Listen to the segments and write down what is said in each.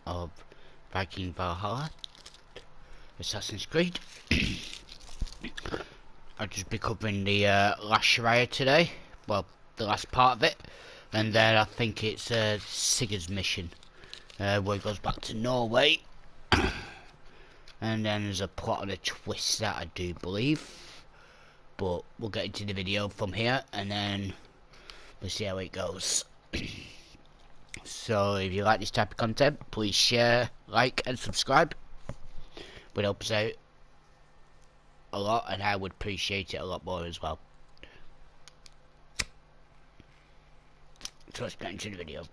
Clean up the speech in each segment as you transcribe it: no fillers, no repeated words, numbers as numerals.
of Viking Valhalla, Assassin's Creed. I'll just be covering the last Shariah today, well, the last part of it, and then I think it's Sigurd's mission, where he goes back to Norway, and then there's a plot and a twist that I do believe, but we'll get into the video from here, and then we'll see how it goes. So if you like this type of content, please share, like and subscribe. It helps out a lot, and I would appreciate it a lot more as well. So let's get into the video.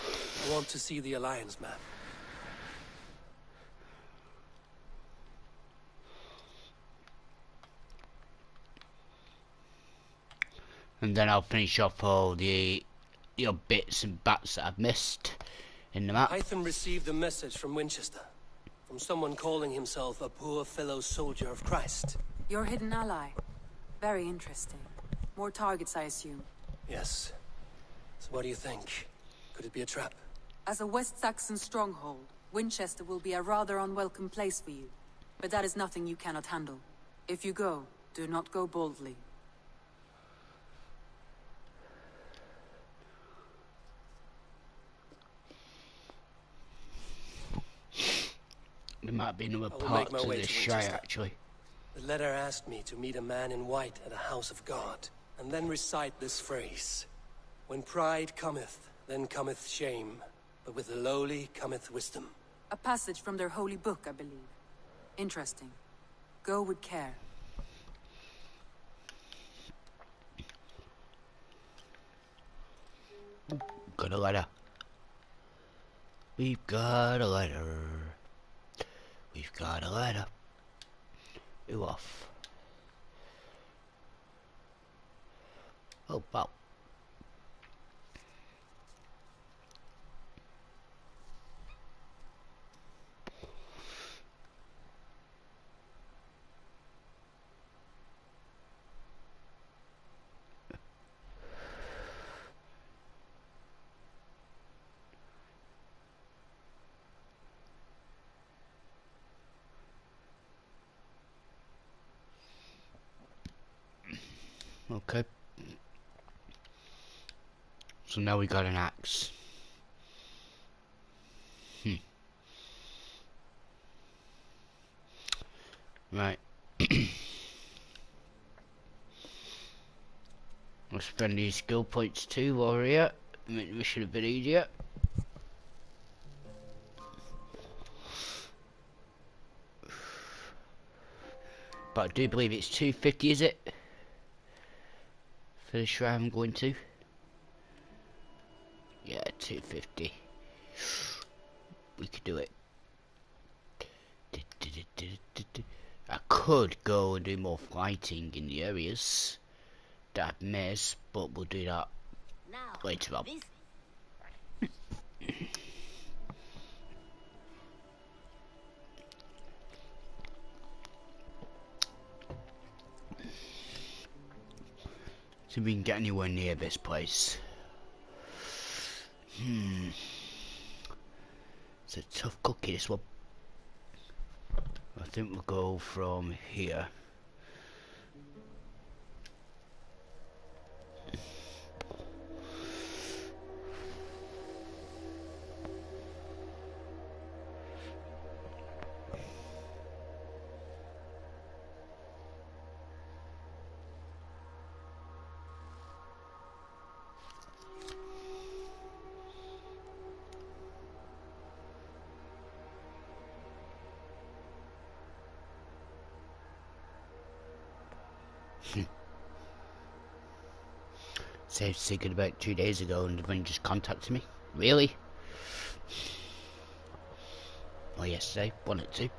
I want to see the Alliance map. And then I'll finish off all the bits and bats that I've missed in the map. Hytham received a message from Winchester, from someone calling himself a poor fellow soldier of Christ. Your hidden ally. Very interesting. More targets, I assume. Yes. So what do you think? Could it be a trap? As a West Saxon stronghold, Winchester will be a rather unwelcome place for you. But that is nothing you cannot handle. If you go, do not go boldly. There might be another part to this Shire, actually. The letter asked me to meet a man in white at a house of God, and then recite this phrase. When pride cometh, then cometh shame, but with the lowly cometh wisdom. A passage from their holy book, I believe. Interesting. Go with care. Got a letter. We've got a letter. We've got a letter. Who off? Oh, wow. Okay. So now we got an axe. Right. We'll spend these skill points too while we're here. Make the mission a bit easier. But I do believe it's 250, is it? For the shrine I'm going to. Yeah, 250. We could do it. I could go and do more fighting in the areas that I've missed, but we'll do that later on. See if we can get anywhere near this place. It's a tough cookie, this one. I think we'll go from here. Saved Sigurd about 2 days ago and everyone just contacted me. Really? Oh, yesterday, wanted to.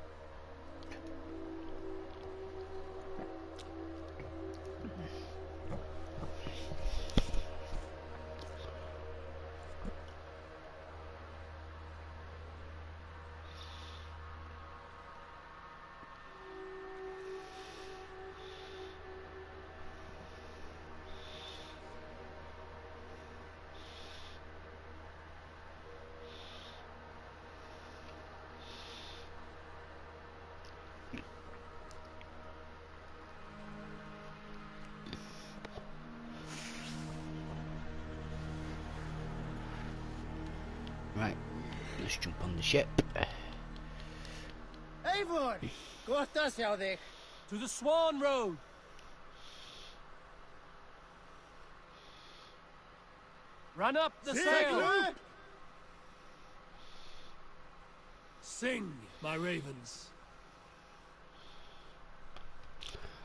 Right, let's jump on the ship. Eivor! Gott að sjá þig. To the Swan Road! Run up the sail! Siglu! Sing, my ravens.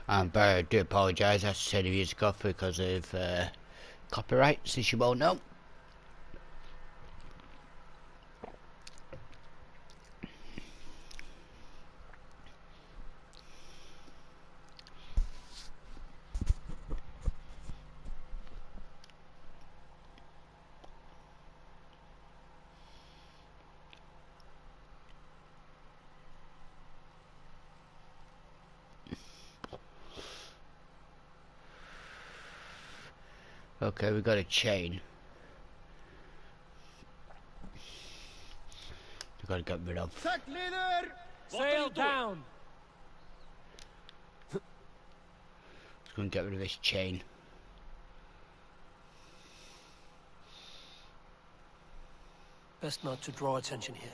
I do apologise, I said a few years ago because of copyrights, as you all know. Okay, we got a chain. We got to get rid of. Sackliður! Sail down! Let's go and get rid of this chain. Best not to draw attention here.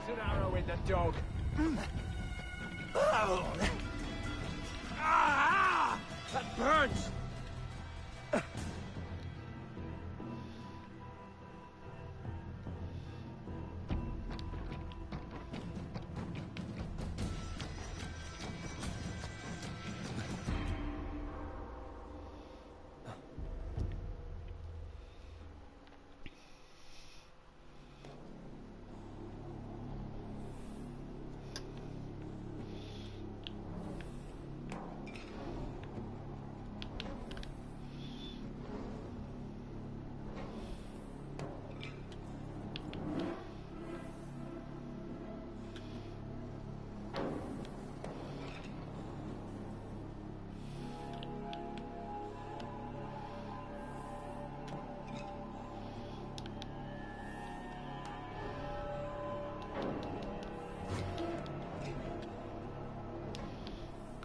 Put an arrow in the dog. That burns!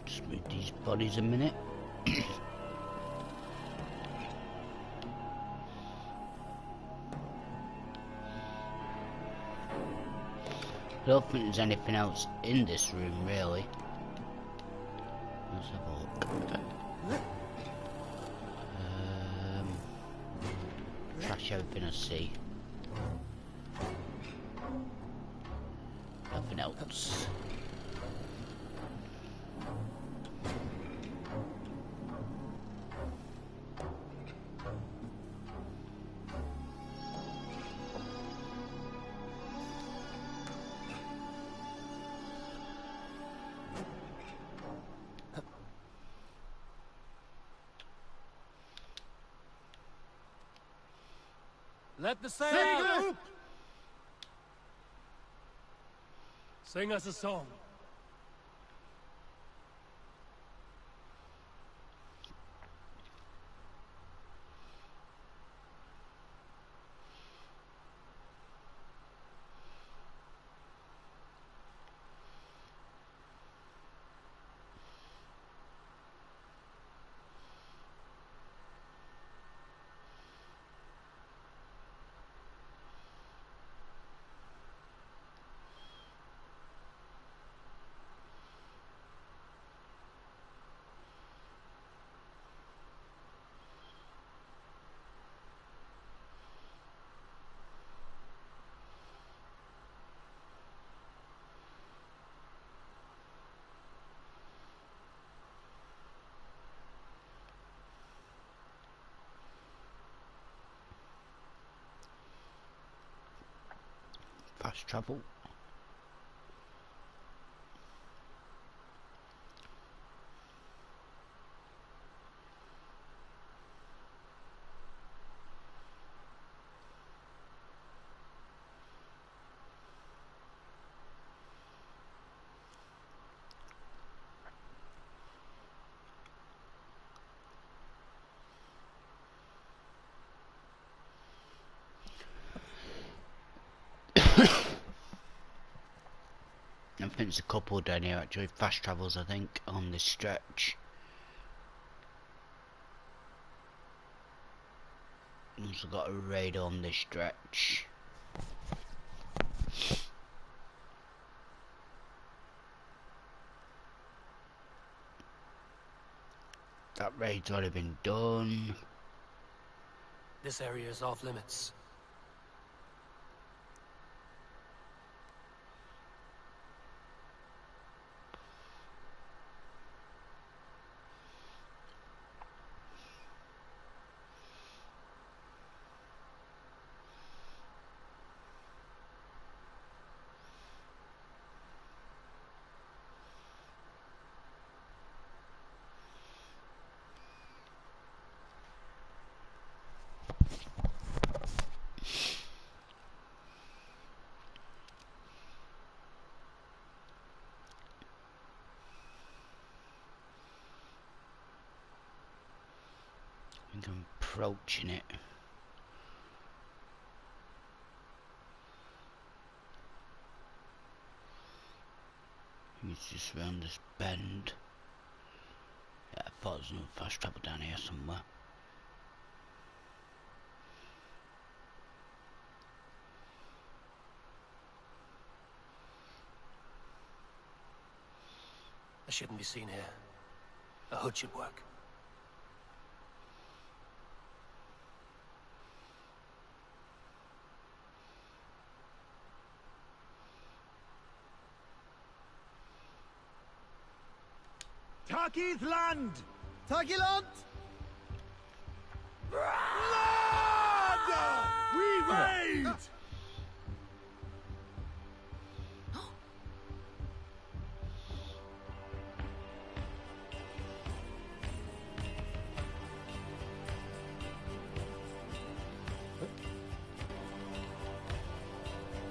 Just move these bodies a minute. I don't think there's anything else in this room, really. Let's have a look. Trash everything I see. Nothing else. Let the sail Siglu! Sing us a song. fast travel. I think there's a couple down here actually, fast travels I think, on this stretch. Also got a raid on this stretch. That raid's already been done. This area is off limits. I think I'm approaching it. It's just round this bend. Yeah, I thought there was no fast travel down here somewhere. I shouldn't be seen here. A hood should work. Taki's land! Takiland! Land! We raid!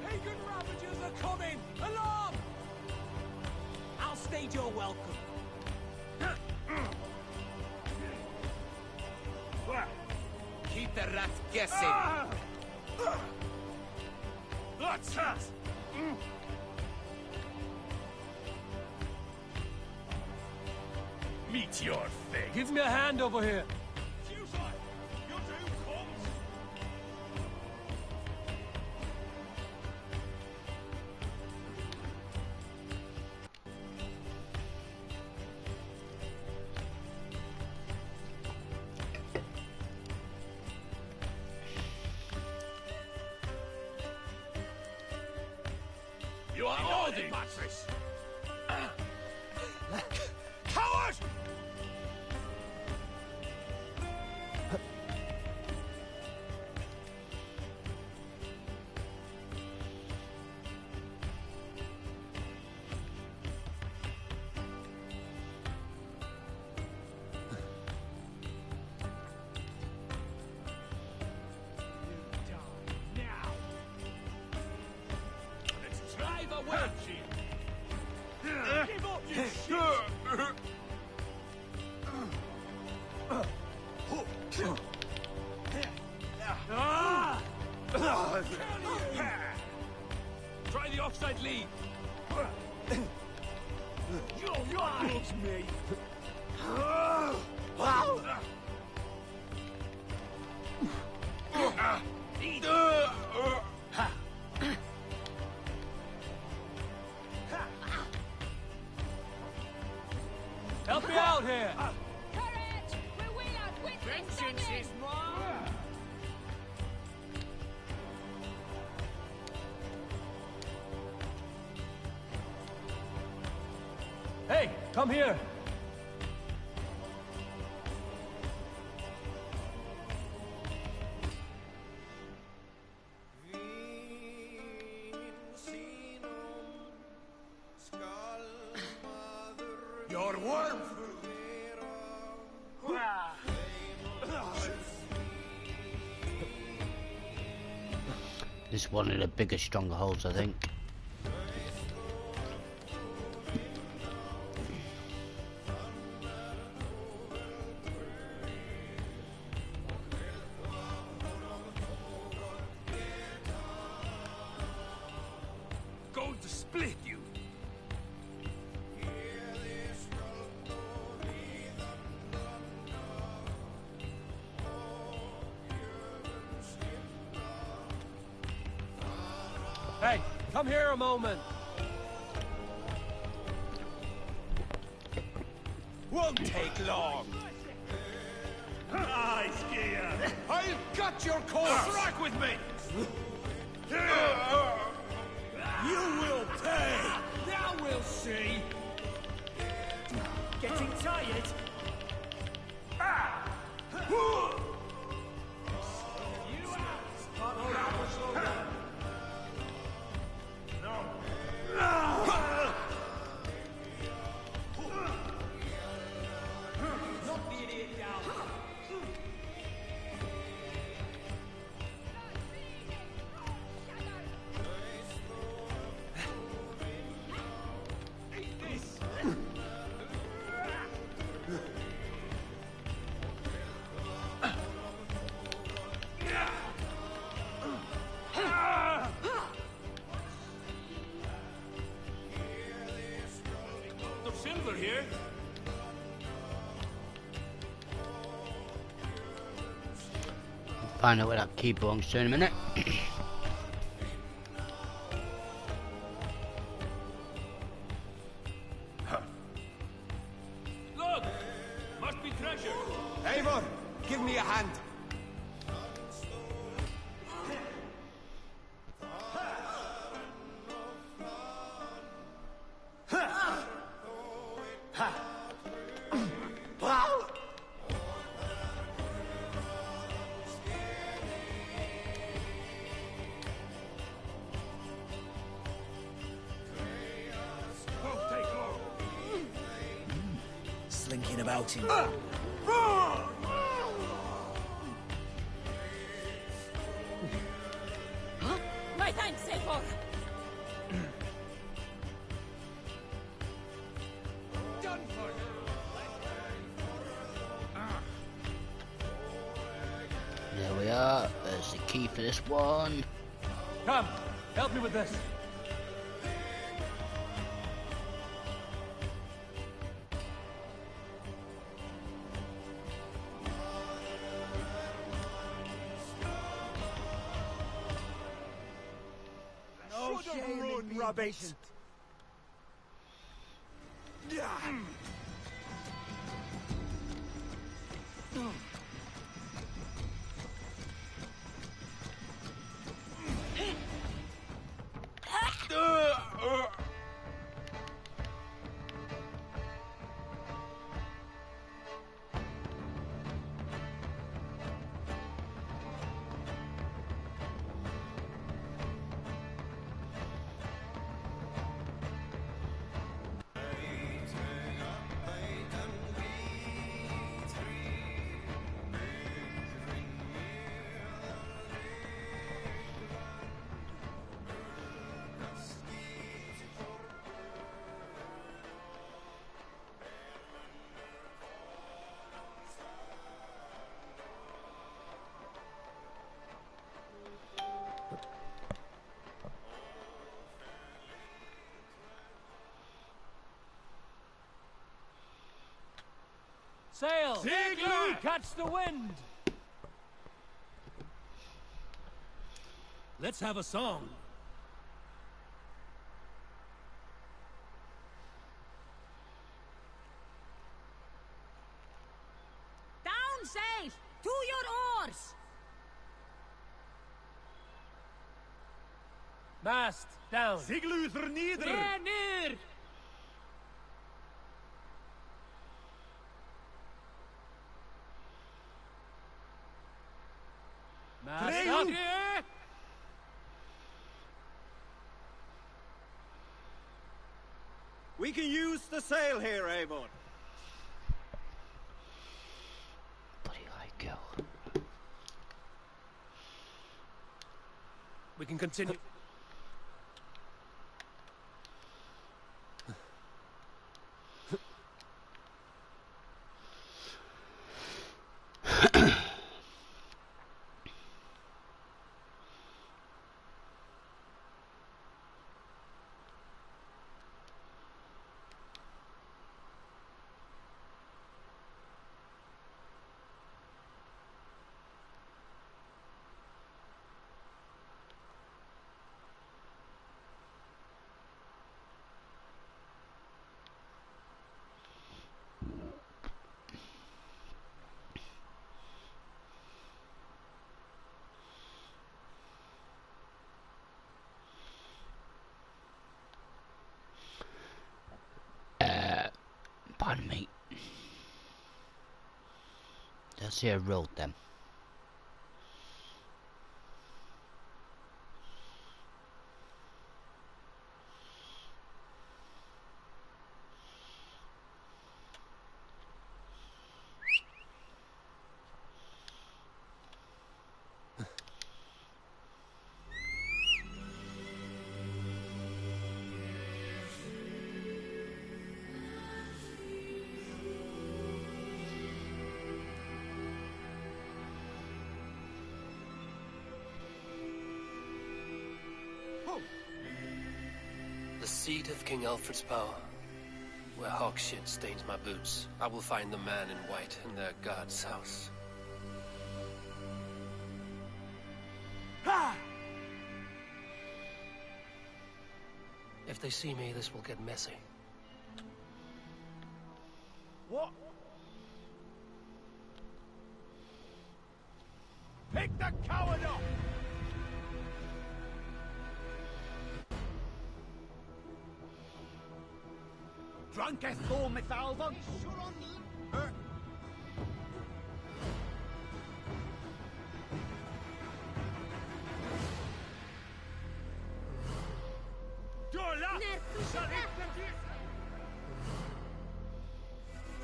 Pagan ravagers are coming! Alarm! I'll stage your welcome. Keep the rat guessing. That's it. Meet your fate. Give me a hand over here. You are all the mattress. Coward! Drive away! Give up, you shit! Try the offside lead. You're loves me. Help me out here! Courage! We will outwit Vengeance is mine! Hey, come here! It's one of the biggest strongholds, I think. Going to split you. Hey, come here a moment. Won't take long. Nice gear. I'll cut your course. Strike with me. You will pay. Now we'll see. Getting tired. You out. Can't hold out much longer. Knock the idiot down. Eat this. Some silver here. Find out where that key belongs to in a minute. Look! Must be treasure. Eivor, give me a hand. Won't take long. Slinking about in. My thanks, Eivor. Done for. There we are. There's the key for this one. Come, help me with this. No shame in being patient. Sail! Sigler! Catch the wind! Let's have a song. Down sail! To your oars! Mast, down. Sigluzer nieder! Neer, neer! Mast Trail! up here! We can use the sail here, Eivor. Bloody high girl. We can continue. Pardon me. Did I see a road then? The seat of King Alfred's power. Where hawk shit stains my boots, I will find the man in white in their god's house. If they see me, this will get messy. What? Pick the coward up! Drunkest fool, Miss Alvon?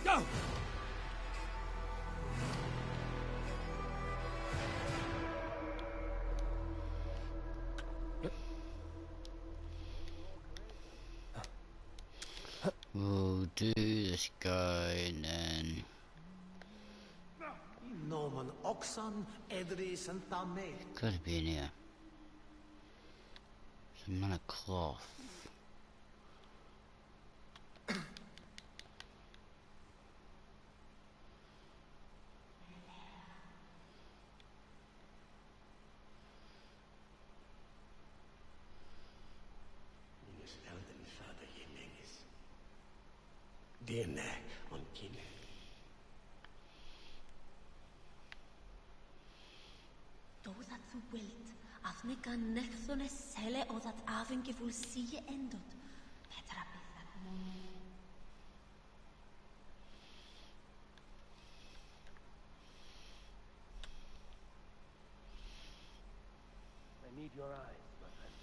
Go! We'll do this guy and then... Norman Oxon, Edris and Tame. Gotta be in here. Some amount of cloth. DNA on Kine. Those at the wilt, afne gan nechthone selle o dat aven gevul sie endot. Petra that moment. I need your eyes, my friend.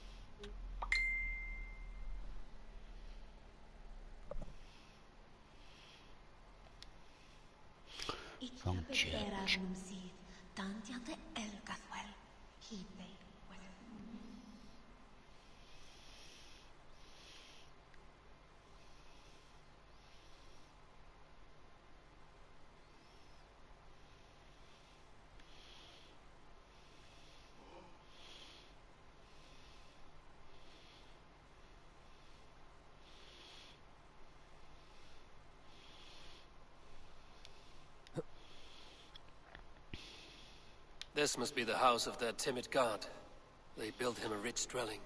From church. This must be the house of their timid god. They built him a rich dwelling.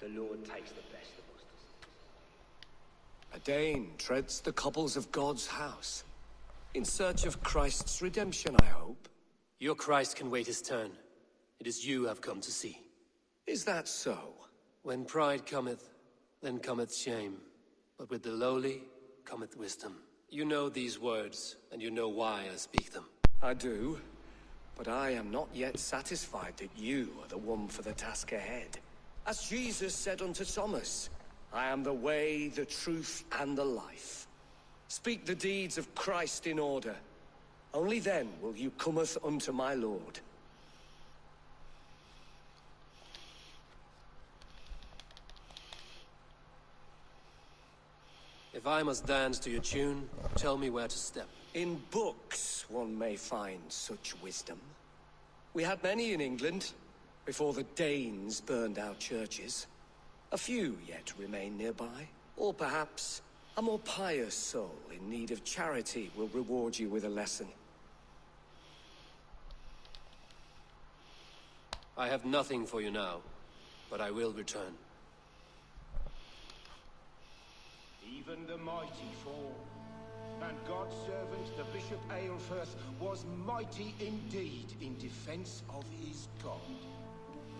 The Lord takes the best of us. A Dane treads the cobbles of God's house. In search of Christ's redemption, I hope. Your Christ can wait his turn. It is you I've come to see. Is that so? When pride cometh, then cometh shame. But with the lowly cometh wisdom. You know these words, and you know why I speak them. I do, but I am not yet satisfied that you are the one for the task ahead. As Jesus said unto Thomas, I am the way, the truth, and the life. Speak the deeds of Christ in order. Only then will you cometh unto my Lord. If I must dance to your tune, tell me where to step. In books one may find such wisdom. We had many in England, before the Danes burned our churches. A few yet remain nearby. Or perhaps a more pious soul in need of charity will reward you with a lesson. I have nothing for you now, but I will return. Even the mighty fall, and God's servant, the Bishop Aelfirth, was mighty indeed in defense of his God.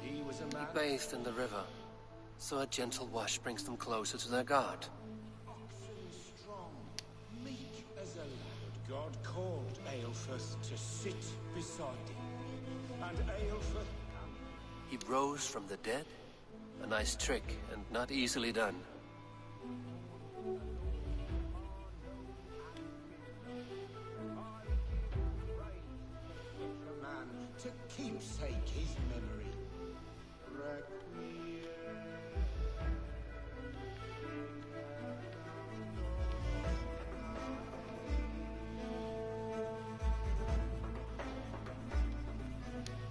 He was a man... He bathed in the river, so a gentle wash brings them closer to their God. Oxen strong, meek as a lamb. But God called Aelfirth to sit beside him, and Aelfirth... He rose from the dead? A nice trick, and not easily done. To keepsake his memory. Requiem.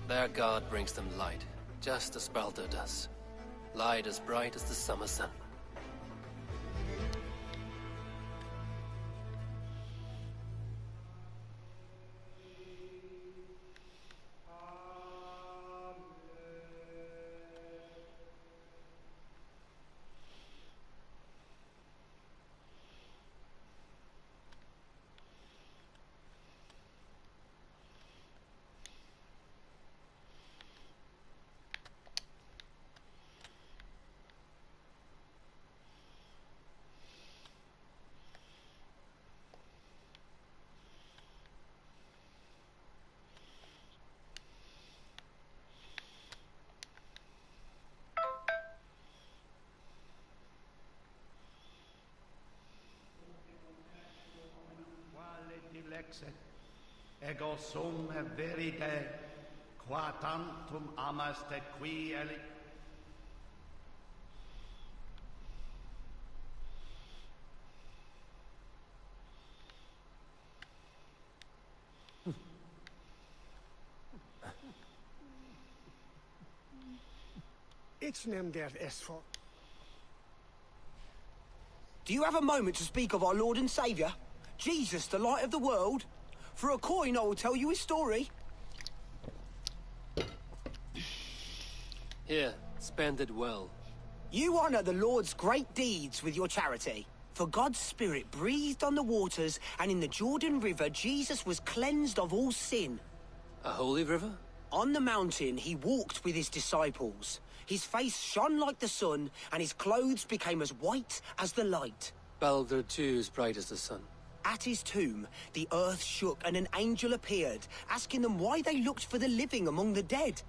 Their God brings them light, just as Baldur does. Light as bright as the summer sun. Ego sum verite, qua tantum amaste qui eli... It's named der Esfor. Do you have a moment to speak of our Lord and Saviour? Jesus, the light of the world? For a coin, I will tell you his story. Here, spend it well. You honor the Lord's great deeds with your charity. For God's Spirit breathed on the waters, and in the Jordan River, Jesus was cleansed of all sin. A holy river? On the mountain, he walked with his disciples. His face shone like the sun, and his clothes became as white as the light. Baldur too is bright as the sun. At his tomb, the earth shook and an angel appeared, asking them why they looked for the living among the dead.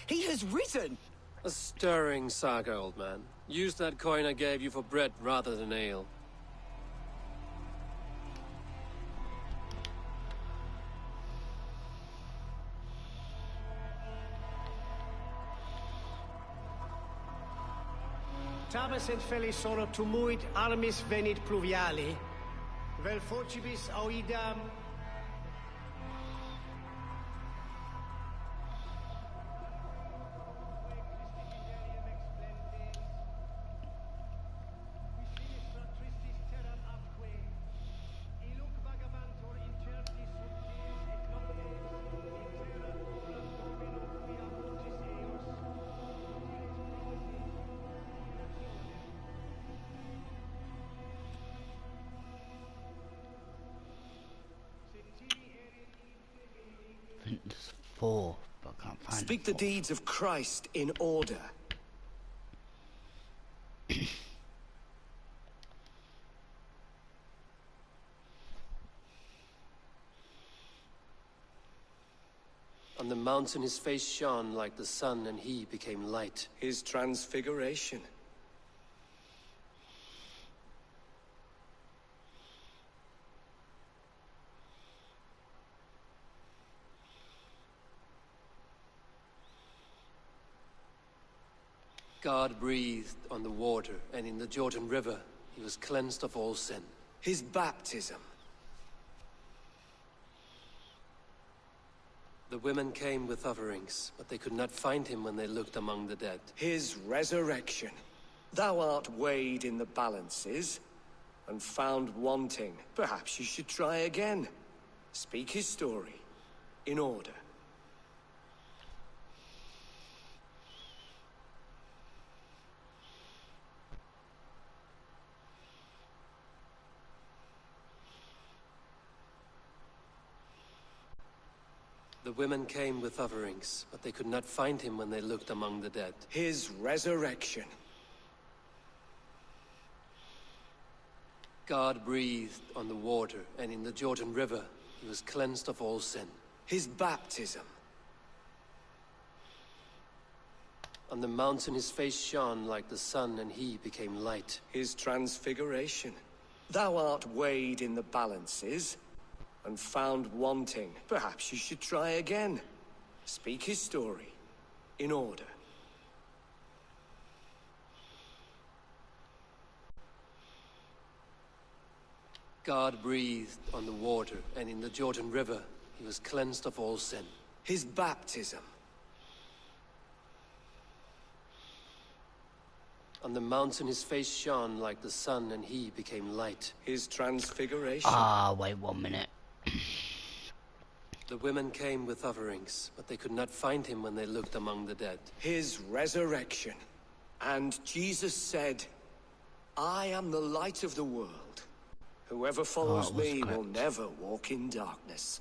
He has risen! A stirring saga, old man. Use that coin I gave you for bread rather than ale. Tabes et felisoro tumuit armis venit pluviali, vel focibis auidam... I think there's 4, but I can't find Speak the deeds of Christ in order. On the mountain his face shone like the sun, and he became light. His transfiguration. God breathed on the water, and in the Jordan River, he was cleansed of all sin. His baptism. The women came with offerings, but they could not find him when they looked among the dead. His resurrection. Thou art weighed in the balances, and found wanting. Perhaps you should try again. Speak his story, in order. The women came with offerings, but they could not find him when they looked among the dead. His resurrection. God breathed on the water, and in the Jordan River, he was cleansed of all sin. His baptism. On the mountain his face shone like the sun, and he became light. His transfiguration. Thou art weighed in the balances, and found wanting. Perhaps you should try again. Speak his story, in order. God breathed on the water, and in the Jordan River, he was cleansed of all sin. His baptism. On the mountain his face shone like the sun, and he became light. His transfiguration. Wait 1 minute. The women came with offerings, but they could not find him when they looked among the dead. His resurrection. And Jesus said, I am the light of the world. Whoever follows me will never walk in darkness.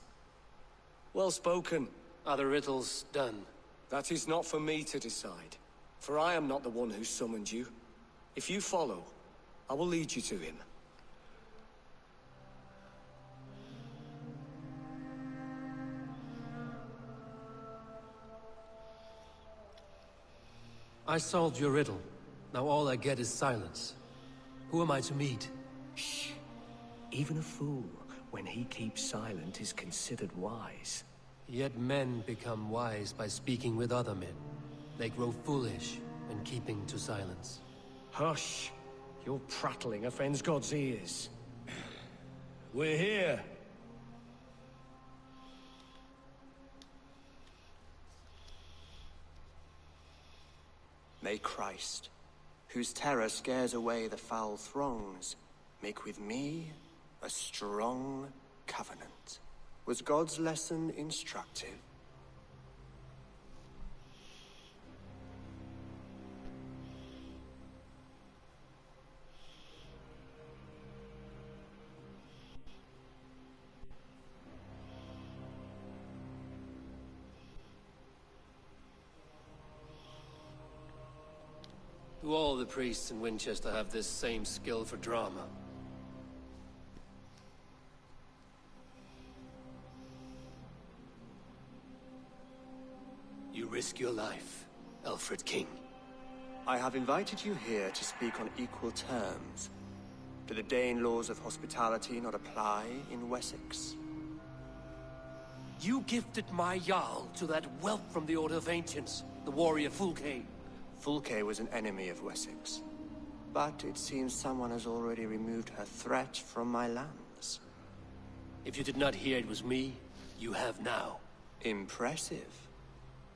Well spoken. Are the riddles done? That is not for me to decide, for I am not the one who summoned you. If you follow, I will lead you to him. I solved your riddle. Now all I get is silence. Who am I to meet? Shh. Even a fool, when he keeps silent, is considered wise. Yet men become wise by speaking with other men. They grow foolish when keeping to silence. Hush. Your prattling offends God's ears. We're here. May Christ, whose terror scares away the foul throngs, make with me a strong covenant. Was God's lesson instructive? Do all the priests in Winchester have this same skill for drama? You risk your life, Alfred King. I have invited you here to speak on equal terms. Do the Dane laws of hospitality not apply in Wessex? You gifted my Jarl to that whelp from the Order of Ancients, the warrior Fulke. Fulke was an enemy of Wessex. But it seems someone has already removed her threat from my lands. If you did not hear it was me, you have now. Impressive.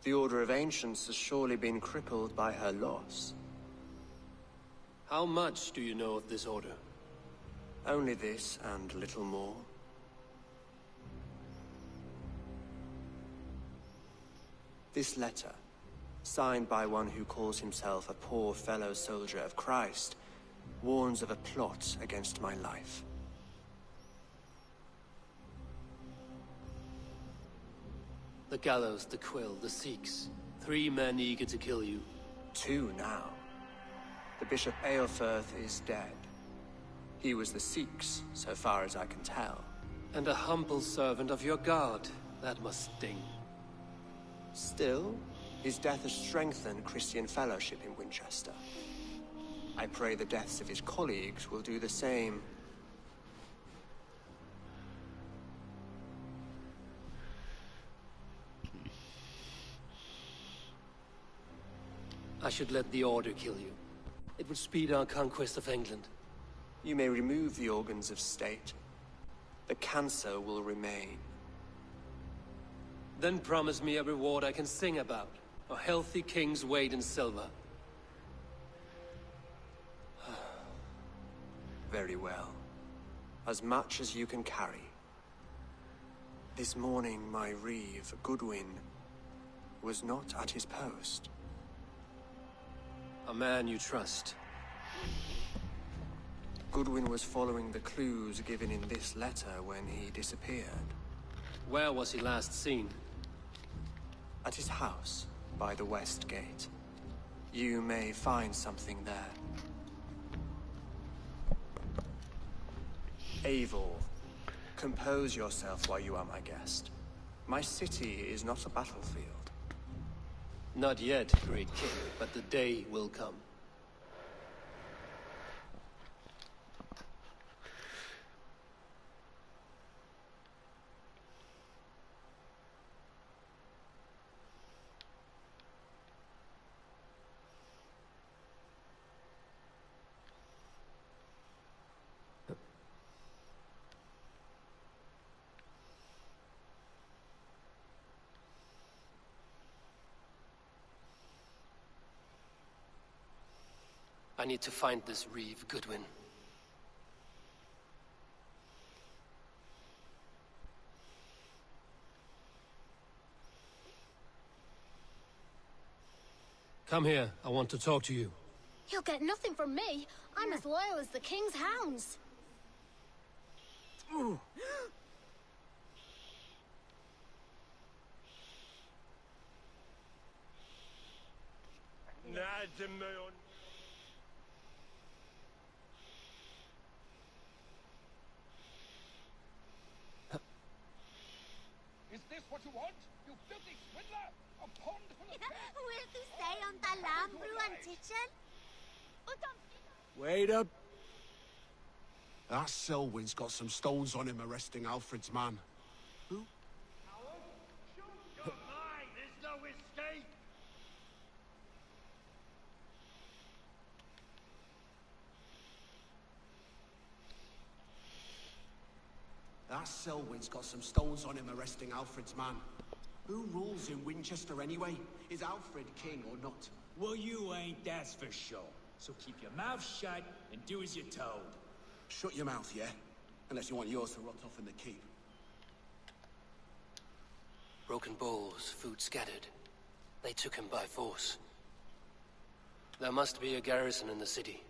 The Order of Ancients has surely been crippled by her loss. How much do you know of this order? Only this and little more. This letter, signed by one who calls himself a poor fellow soldier of Christ, warns of a plot against my life. The gallows, the quill, the Sikhs. 3 men eager to kill you. 2 now. The Bishop Aelfirth is dead. He was the Sikhs, so far as I can tell. And a humble servant of your god. That must sting. Still, his death has strengthened Christian fellowship in Winchester. I pray the deaths of his colleagues will do the same. I should let the Order kill you. It would speed our conquest of England. You may remove the organs of state. The cancer will remain. Then promise me a reward I can sing about. A healthy king's weight in silver. Very well. As much as you can carry. This morning, my reeve, Goodwin, was not at his post. A man you trust. Goodwin was following the clues given in this letter when he disappeared. Where was he last seen? At his house, by the west gate. You may find something there. Eivor, compose yourself while you are my guest. My city is not a battlefield. Not yet, great king, but the day will come. I need to find this reeve, Goodwin. Come here. I want to talk to you. You'll get nothing from me. I'm as loyal as the king's hounds. Is this what you want? You filthy swindler! A pond full of Will you stay on the lamb, brew and kitchen? Wait up. That Selwyn's got some stones on him arresting Alfred's man. Who? You're mine! There's no escape! That Selwyn's got some stones on him arresting Alfred's man. Who rules in Winchester anyway? Is Alfred king or not? Well, you ain't, that's for sure. So keep your mouth shut and do as you're told. Shut your mouth, yeah? Unless you want yours to rot off in the keep. Broken bowls, food scattered. They took him by force. There must be a garrison in the city.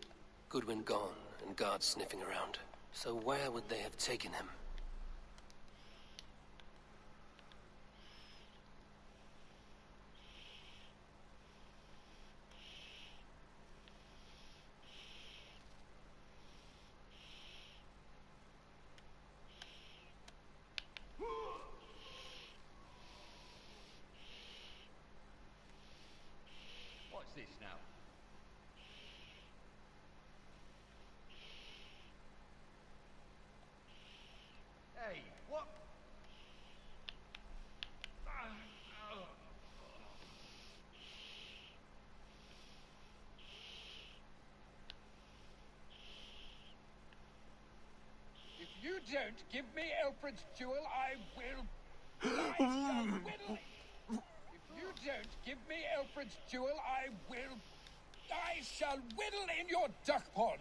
Goodwin gone, and guards sniffing around. So where would they have taken him? What's this now? Hey, what? If you don't give me Alfred's jewel, I will... I shall whittle... If you don't give me Alfred's jewel, I will... I shall whittle in your duck pond!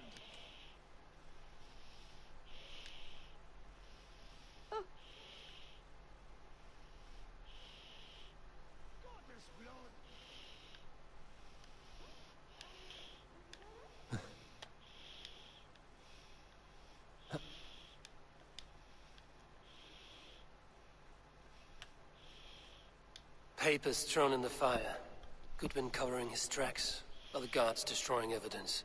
Papers thrown in the fire. Goodwin covering his tracks. Other guards destroying evidence.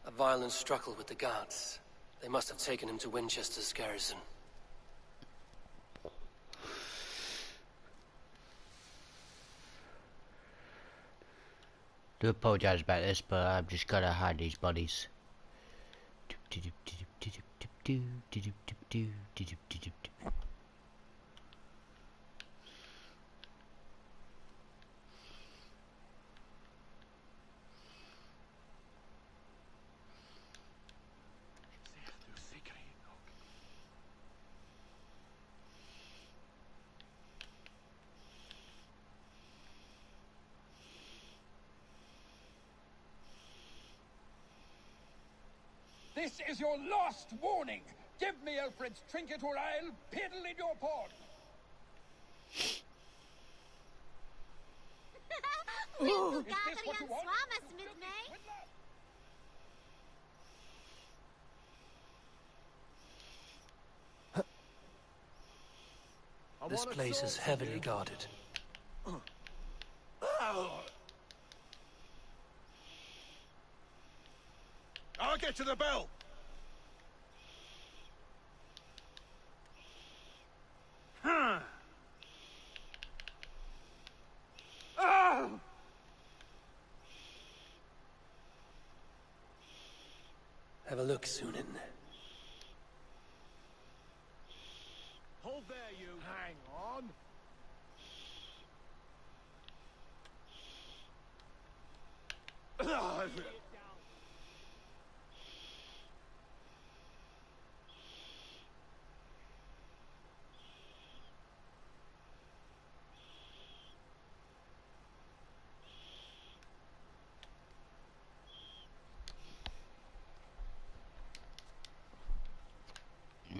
A violent struggle with the guards. They must have taken him to Winchester's garrison. Do apologise about this, but I've just got to hide these bodies. This is your last warning. Give me Alfred's trinket or I'll piddle in your pond. Will Is this what you want? This place is heavily guarded. I'll get to the bell. Have a look, Sunan. Hold there, you. Hang on.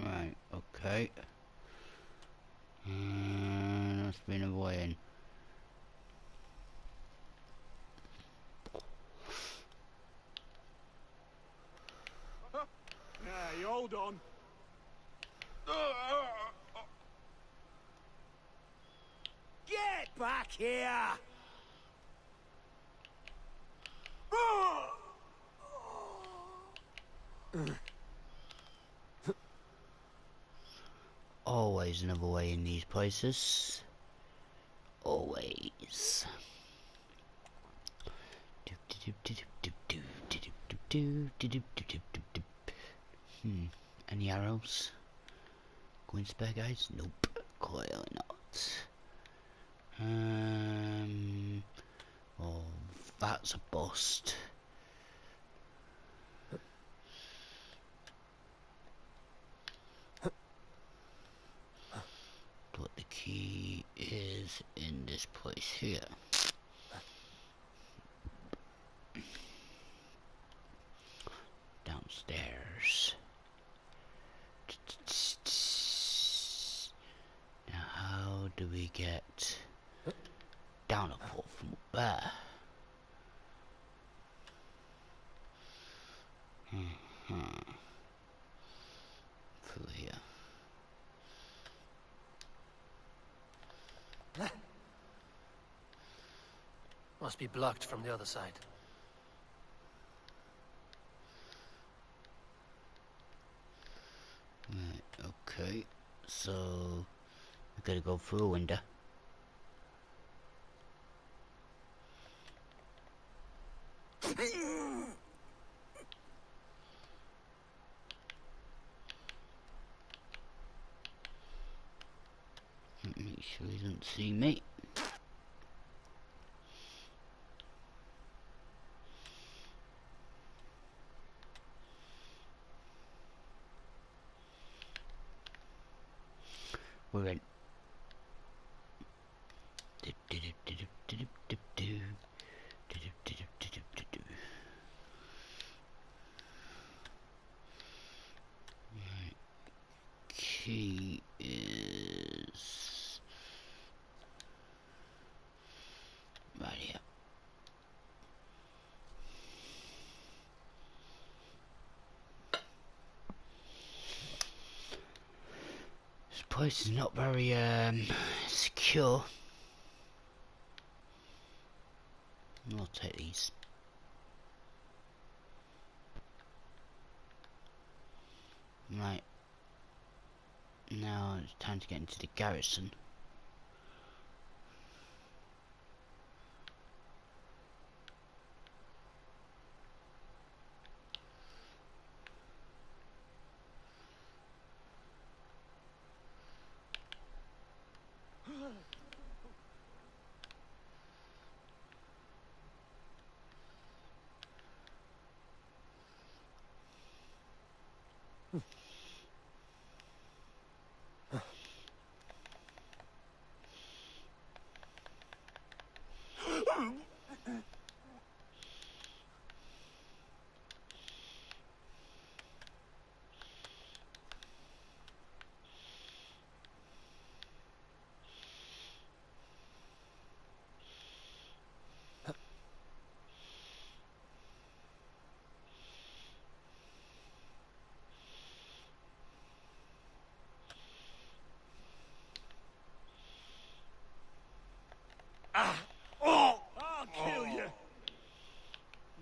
Right, okay. That's been avoiding. Yeah, you hold on. Get back here! Always another way in these places. Always. Any arrows? Going spare guys? Nope. Clearly not. Oh, that's a bust. But the key is in this place here. Downstairs. Now how do we get down a port from up there? Through here. Must be blocked from the other side. Right, okay. So we gotta go through a window. Make sure he doesn't see me. We're in. Right. Key is right here. This place is not very secure. I'll take these. Right. Now it's time to get into the garrison.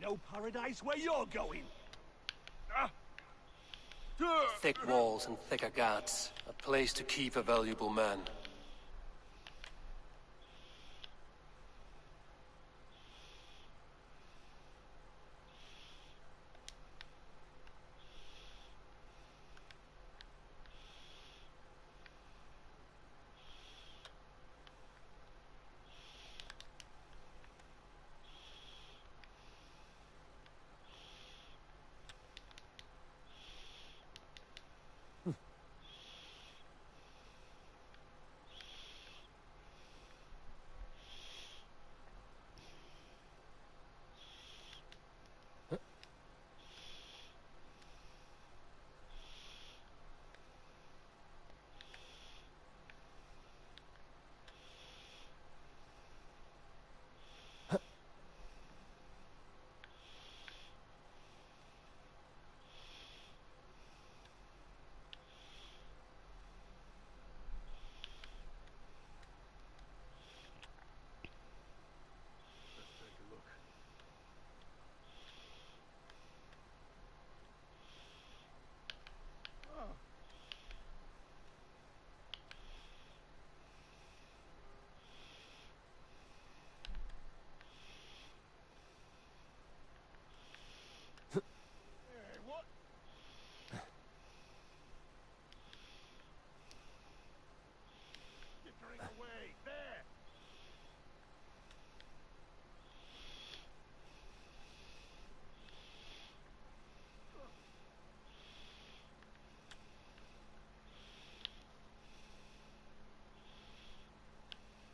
no paradise where you're going. Thick walls and thicker guards. A place to keep a valuable man.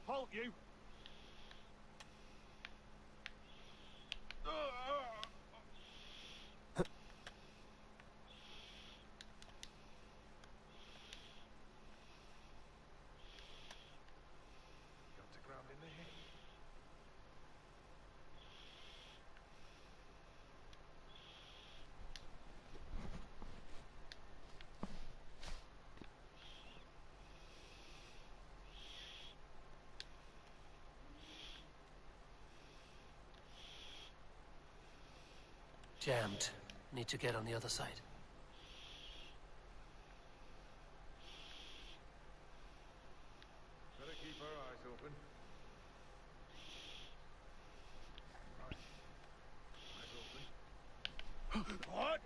Halt, you! Got to ground in the head. Jammed. Need to get on the other side. Better keep our eyes open. Right. Eyes open. What?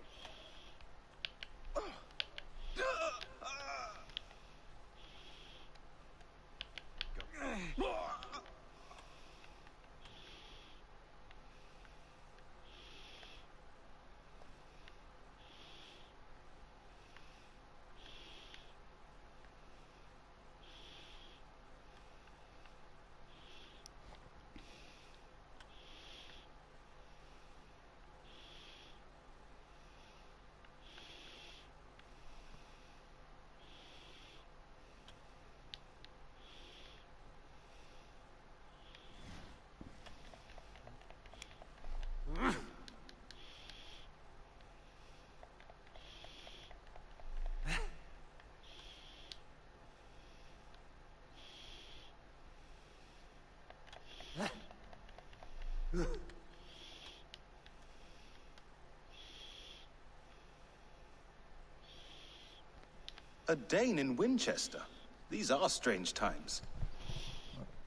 A Dane in Winchester? These are strange times.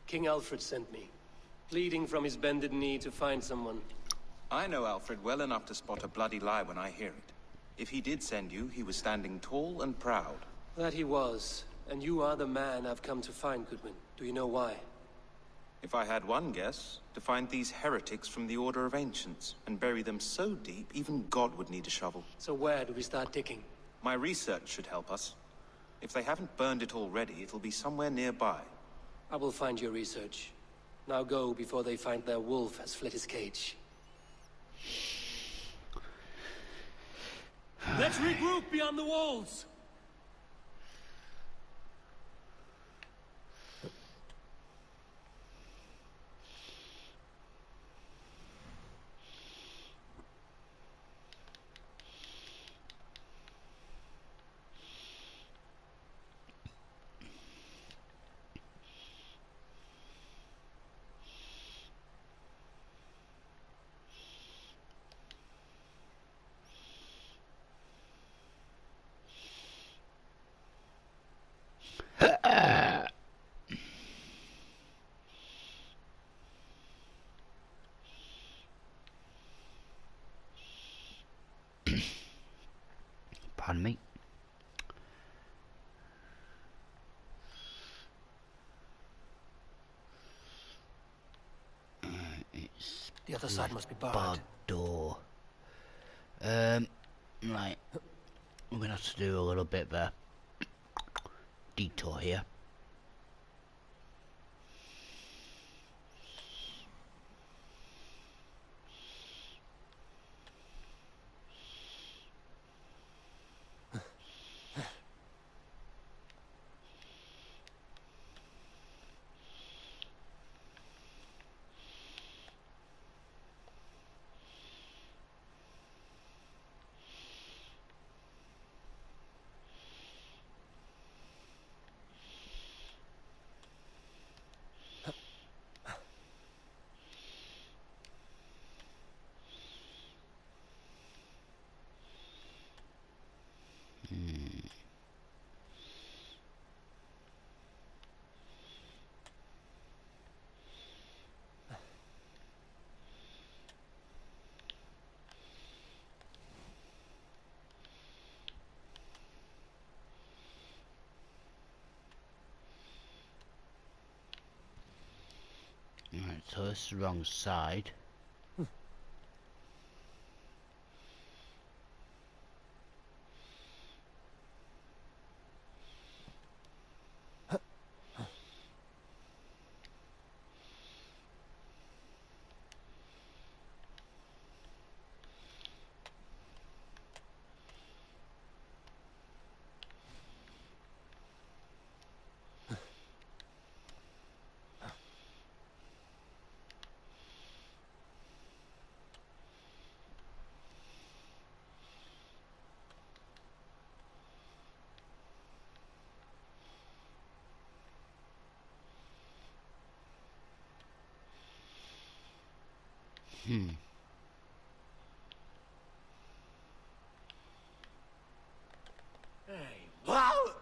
King Alfred sent me, pleading from his bended knee to find someone. I know Alfred well enough to spot a bloody lie when I hear it. If he did send you, he was standing tall and proud. That he was, and you are the man I've come to find, Goodwin. Do you know why? If I had one guess, to find these heretics from the Order of Ancients, and bury them so deep, even God would need a shovel. So where do we start digging? My research should help us. If they haven't burned it already, it'll be somewhere nearby. I will find your research. Now go before they find their wolf has fled his cage. Let's regroup beyond the walls! Pardon me. It's The other side must be barred. barred door. Right. We're gonna have to do a little bit of a detour here. Right, so this is the wrong side. Hey, wow!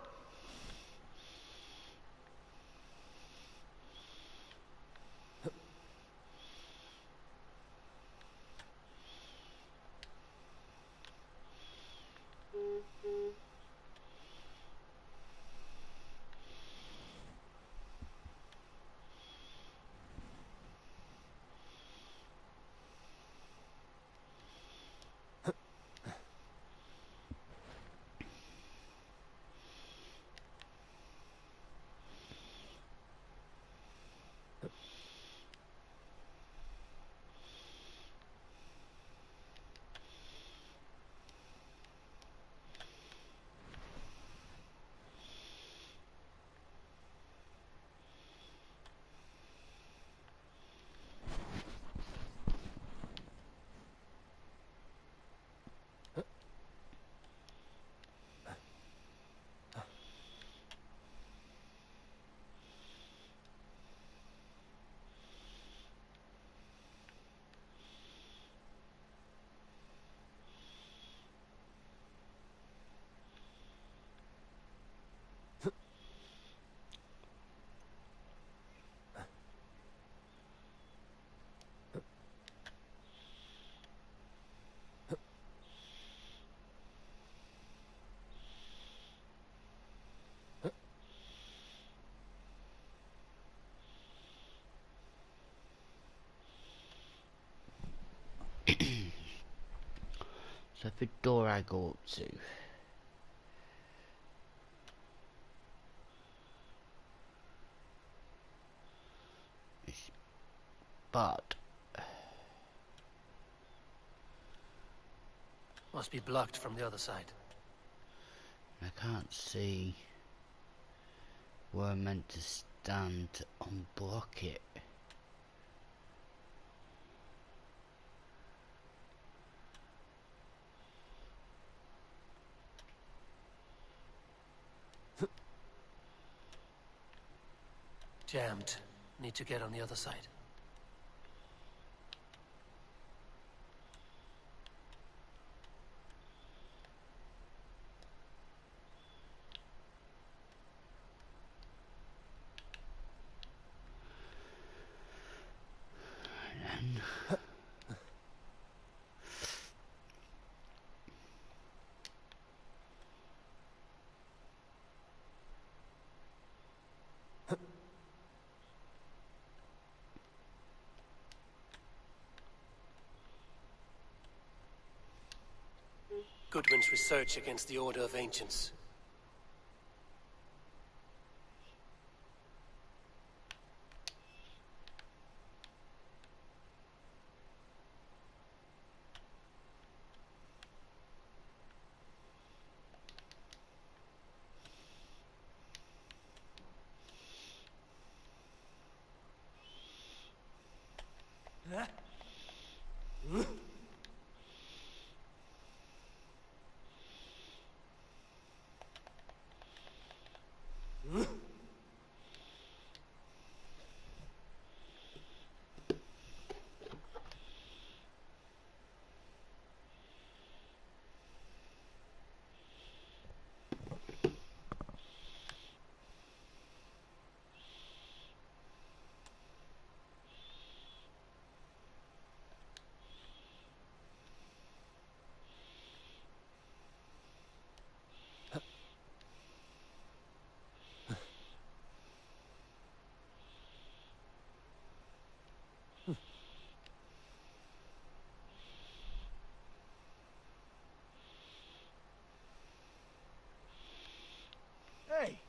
So the door I go up to. Is barred. Must be blocked from the other side. I can't see where I'm meant to stand to unblock it. Jammed. Need to get on the other side. Goodwin's research against the Order of Ancients. Hey!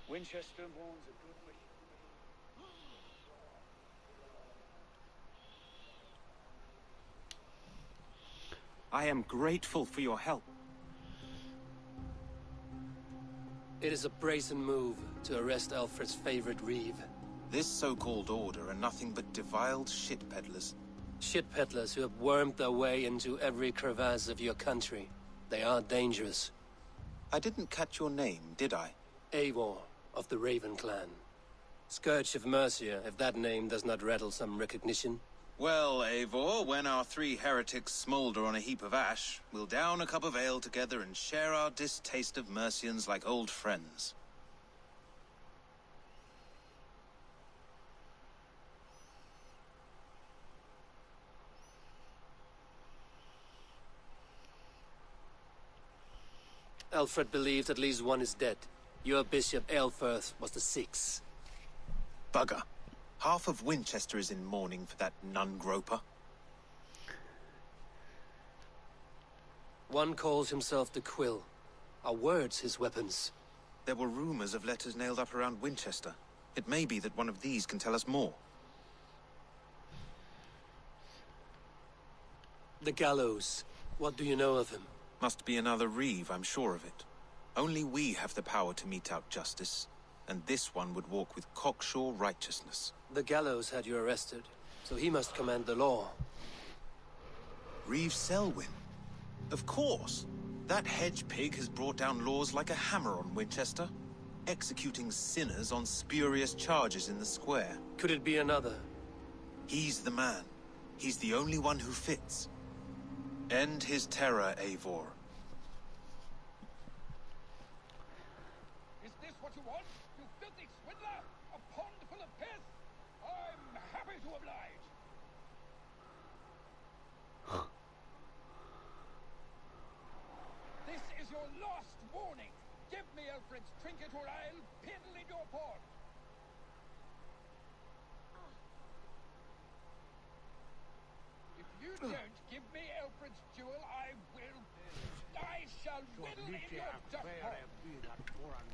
Winchester mourns a good wish. I am grateful for your help. It is a brazen move to arrest Alfred's favorite reeve. This so-called order are nothing but deviled shit peddlers. Shit peddlers who have wormed their way into every crevasse of your country. They are dangerous. I didn't catch your name, did I? Eivor, of the Raven clan. Scourge of Mercia, if that name does not rattle some recognition. Well, Eivor, when our three heretics smolder on a heap of ash, we'll down a cup of ale together and share our distaste of Mercians like old friends. Alfred believed at least one is dead. Your Bishop Aelfirth was the sixth. Bugger. Half of Winchester is in mourning for that nun-groper. One calls himself the Quill. Are words his weapons? There were rumors of letters nailed up around Winchester. It may be that one of these can tell us more. The gallows. What do you know of him? Must be another reeve, I'm sure of it. Only we have the power to mete out justice, and this one would walk with cocksure righteousness. The gallows had you arrested, so he must command the law. Reeve Selwyn? Of course! That hedge pig has brought down laws like a hammer on Winchester, executing sinners on spurious charges in the square. Could it be another? He's the man. He's the only one who fits. End his terror, Eivor. Is this what you want, you filthy swindler? A pond full of piss? I'm happy to oblige. This is your last warning. Give me Alfred's trinket or I'll piddle in your pond. If you don't give me Alfred's jewel, I shall whittle in your duck pond.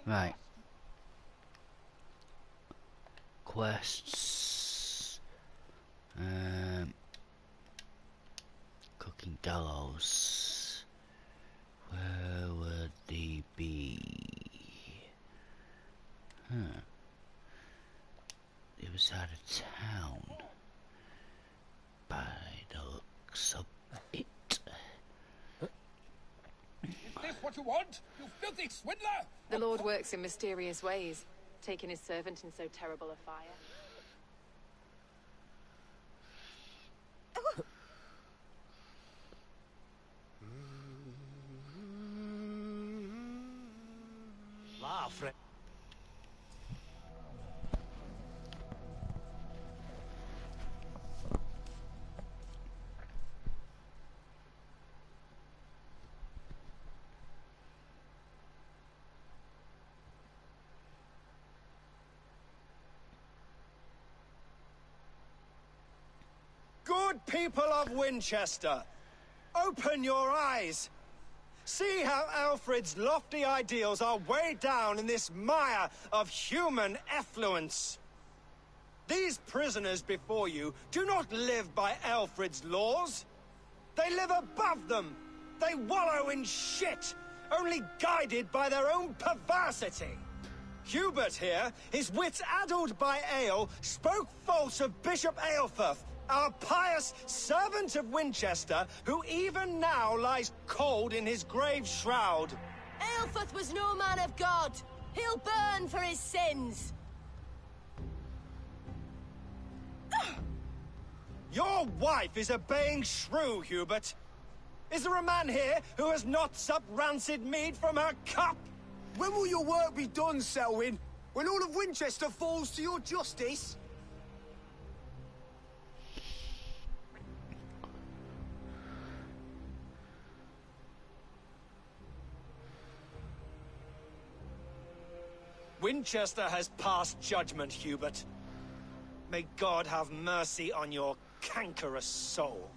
Right. Quests. Cooking gallows. Where would they be? It was out of town. By the looks of it. Is this what you want, you filthy swindler? The Lord works in mysterious ways, taking his servant in so terrible a fire. far, friend. Good people of Winchester, open your eyes. See how Alfred's lofty ideals are weighed down in this mire of human effluence. These prisoners before you do not live by Alfred's laws. They live above them. They wallow in shit, only guided by their own perversity. Hubert here, his wits addled by ale, spoke false of Bishop Aelfirth, our pious servant of Winchester, who even now lies cold in his grave shroud. Aelfirth was no man of God. He'll burn for his sins. Your wife is a baying shrew, Hubert. Is there a man here who has not supped rancid mead from her cup? When will your work be done, Selwyn? When all of Winchester falls to your justice? Winchester has passed judgment, Hubert. May God have mercy on your cankerous soul.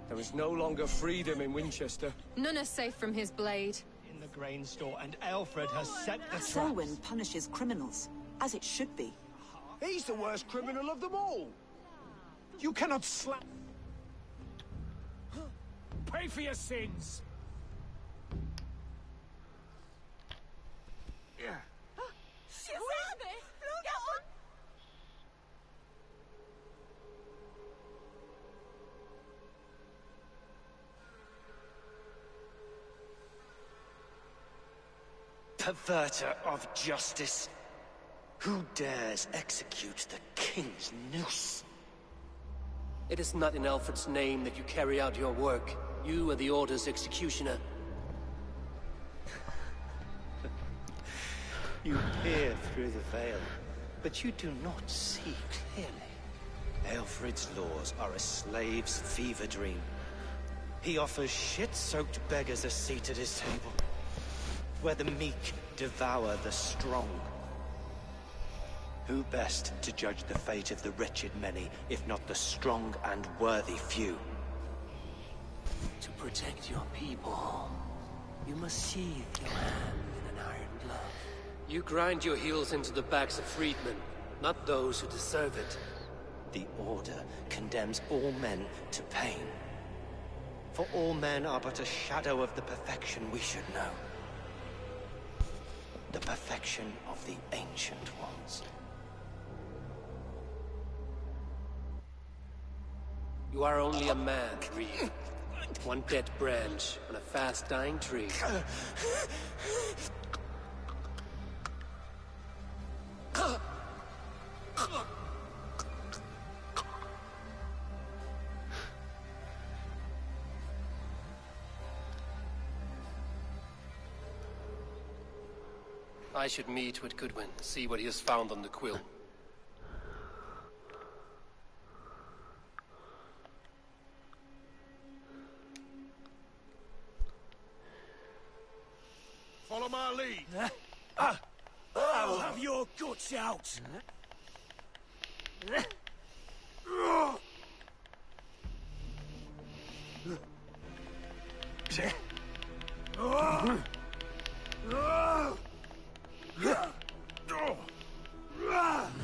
There is no longer freedom in Winchester. None are safe from his blade. In the grain store, and Alfred has set the traps. Selwyn punishes criminals, as it should be. He's the worst criminal of them all. You cannot slap... Pay for your sins! Yeah. Perverter of justice. Who dares execute the king's noose? It is not in Alfred's name that you carry out your work. You are the Order's executioner. You peer through the veil, but you do not see clearly. Alfred's laws are a slave's fever dream. He offers shit-soaked beggars a seat at his table, where the meek devour the strong. Who best to judge the fate of the wretched many, if not the strong and worthy few? To protect your people, you must sheathe your hand in an iron glove. You grind your heels into the backs of freedmen, not those who deserve it. The Order condemns all men to pain. For all men are but a shadow of the perfection we should know. The perfection of the Ancient Ones. You are only a man, Reed. One dead branch on a fast-dying tree. I should meet with Goodwin, see what he has found on the quill. Follow my lead. I'll have your guts out.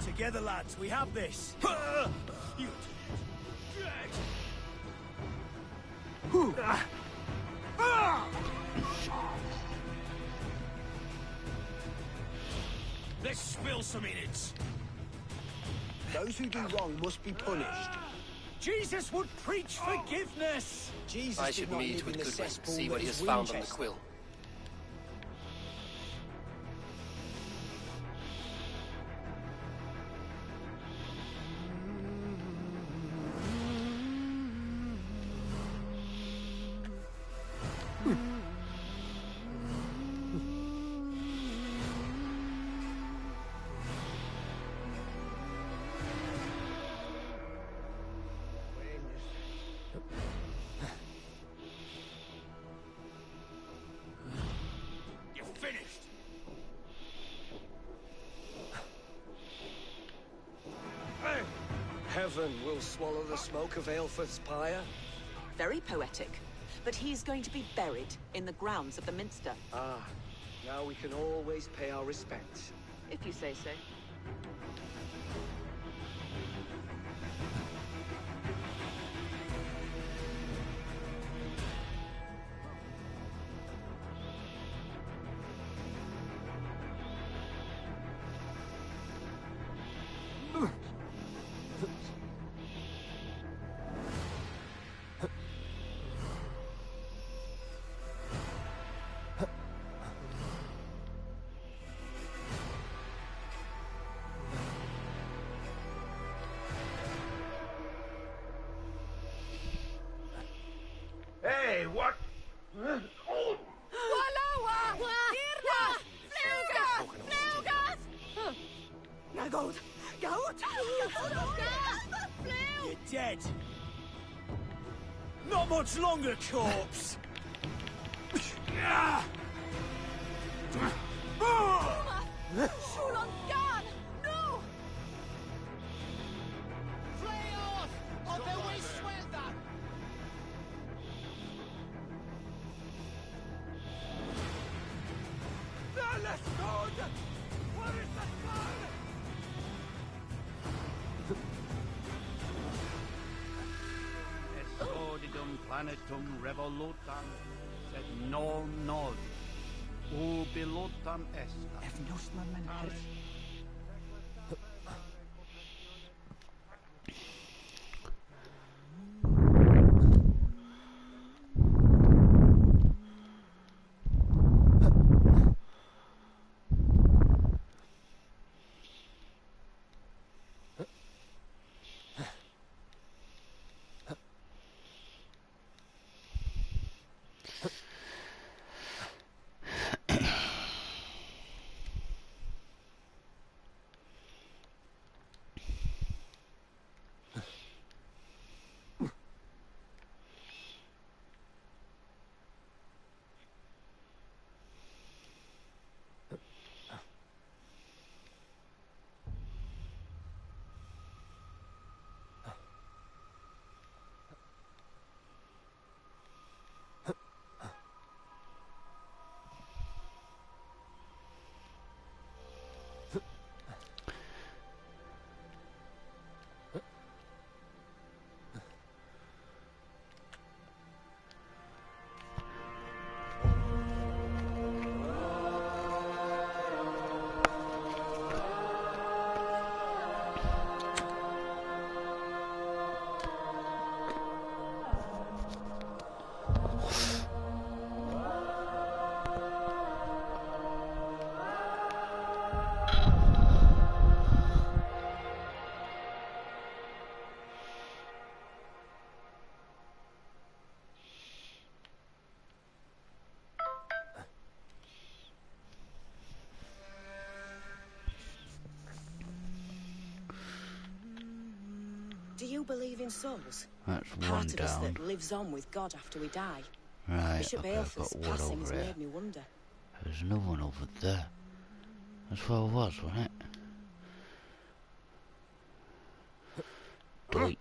Together, lads, we have this. You Let's spill some innards. Those who do wrong must be punished. Jesus would preach forgiveness! Jesus I did should not meet live in with the Goodwin, cesspool see that what he is has found on the Winchester. quill. You're finished! Heaven will swallow the smoke of Aelfred's pyre. Very poetic. But he's going to be buried in the grounds of the Minster. Ah, now we can always pay our respects. If you say so. Hey, what? Oh. Wallowa! Dirna! Flugas! Flugas! Nagold! Goat! You're dead! Not much longer, corpse! Shulan Gan! No! Fly off! Or they will swelter! Where is the sun? Esodidum planetum revolutam, sed non noli. Ubilutam est. Do you believe in souls? That's one Part of us down. that lives on with God after we die. Right, Bishop okay, I've Aelfred's got one passing has over here. made me wonder. There's another one over there. That's where I was, wasn't it? Delete.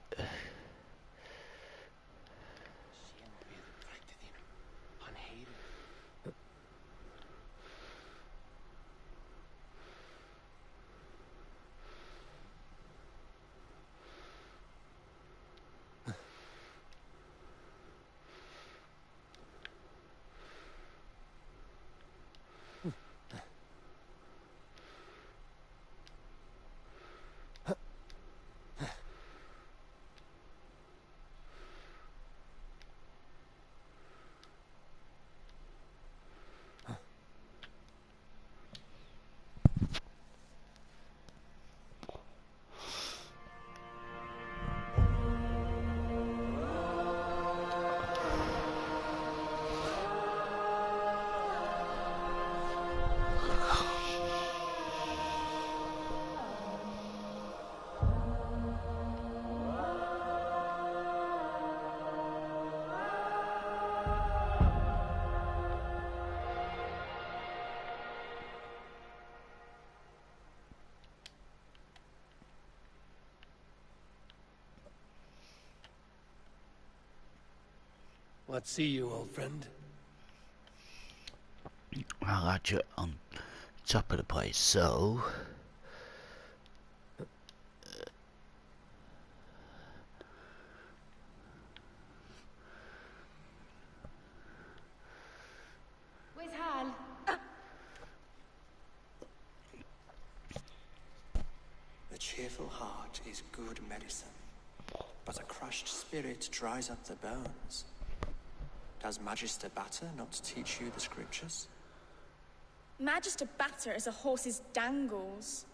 What see you, old friend? I'll add you on top of the place, so... Where's Hal? The cheerful heart is good medicine, but a crushed spirit dries up the bones. Does Magister Batter not teach you the scriptures? Magister Batter is a horse's dangles.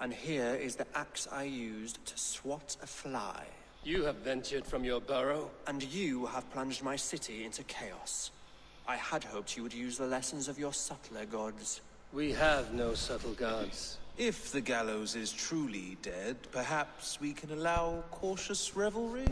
And here is the axe I used to swat a fly. You have ventured from your burrow. And you have plunged my city into chaos. I had hoped you would use the lessons of your subtler gods. We have no subtle gods. If the gallows is truly dead, perhaps we can allow cautious revelry?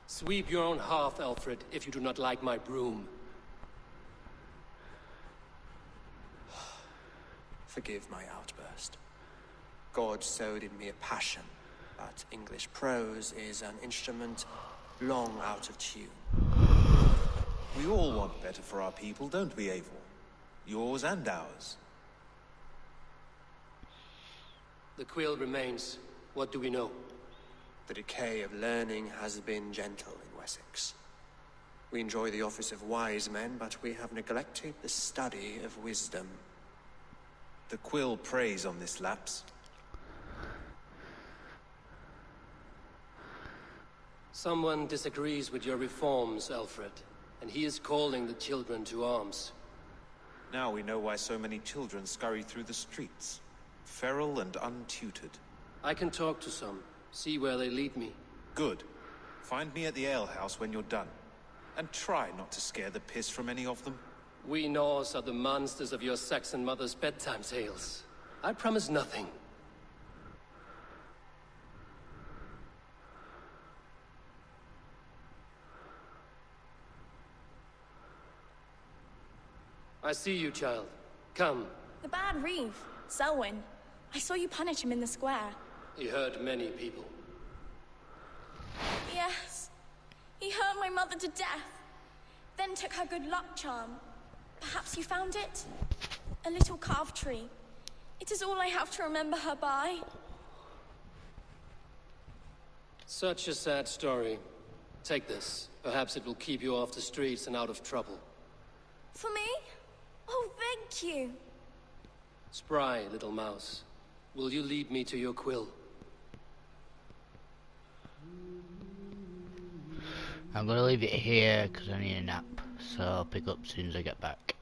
Sweep your own hearth, Alfred, if you do not like my broom. Forgive my outburst. God sowed in me a passion, but English prose is an instrument long out of tune. We all want better for our people, don't we, Eivor? Yours and ours. The quill remains. What do we know? The decay of learning has been gentle in Wessex. We enjoy the office of wise men, but we have neglected the study of wisdom. The quill preys on this lapse. Someone disagrees with your reforms, Alfred, and he is calling the children to arms. Now we know why so many children scurry through the streets, feral and untutored. I can talk to some, see where they lead me. Good. Find me at the alehouse when you're done. And try not to scare the piss from any of them. We Norse are the monsters of your Saxon mother's bedtime tales. I promise nothing. I see you, child. Come. The bad Reeve, Selwyn. I saw you punish him in the square. He hurt many people. Yes. He hurt my mother to death. Then took her good luck charm. Perhaps you found it? A little carved tree. It is all I have to remember her by. Such a sad story. Take this. Perhaps it will keep you off the streets and out of trouble. For me? Oh, thank you. Spry, little mouse. Will you lead me to your quill? I'm gonna leave it here because I need a nap, so I'll pick up as soon as I get back.